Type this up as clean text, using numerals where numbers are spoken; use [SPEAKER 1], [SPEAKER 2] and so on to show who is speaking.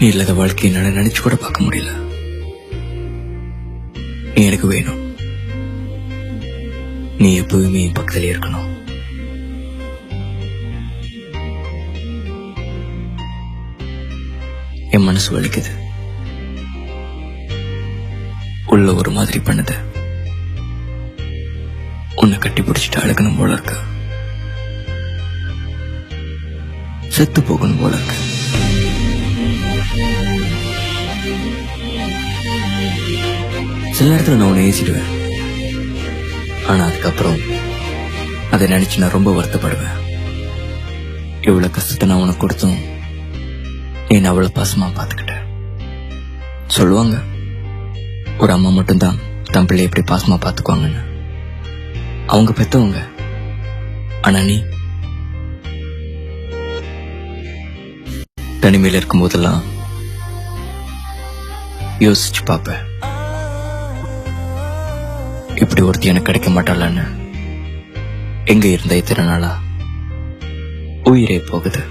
[SPEAKER 1] நீ இல்லாத வாழ்க்கையை என்னால நினைச்சு கூட பார்க்க முடியல. நீ எனக்கு வேணும். நீ எப்பவுமே என் பக்கத்துல இருக்கணும். என் மனசு வலிக்குது, உள்ள ஒரு மாதிரி பண்ணுது. உன்னை கட்டி பிடிச்சிட்டு அழகணும் போல இருக்கு, செத்து போகணும் போல இருக்கு. சில நேரத்துல நான் உன்னை ஏசிடுவேன், ஆனா அதுக்கப்புறம் அதை நினைச்சு நான் ரொம்ப வருத்தப்படுவேன். இவ்வளவு கஷ்டத்தை நான் உனக்கு கொடுத்தும் நீ அவ்வளவு பாசமா பாத்துக்கிட்ட. சொல்லுவாங்க ஒரு அம்மா மட்டும்தான் தன் பிள்ளை எப்படி பாசமா பாத்துக்குவாங்கன்னு. அவங்க பெத்தவங்க. ஆனா நீ தனிமையில இருக்கும் போதெல்லாம் யோசிச்சு பாப்ப, இப்படி ஒருத்தி எனக்கு கிடைக்க மாட்டாளான்னு. எங்க இருந்த இத்தனை நாளா உயிரே போகுது.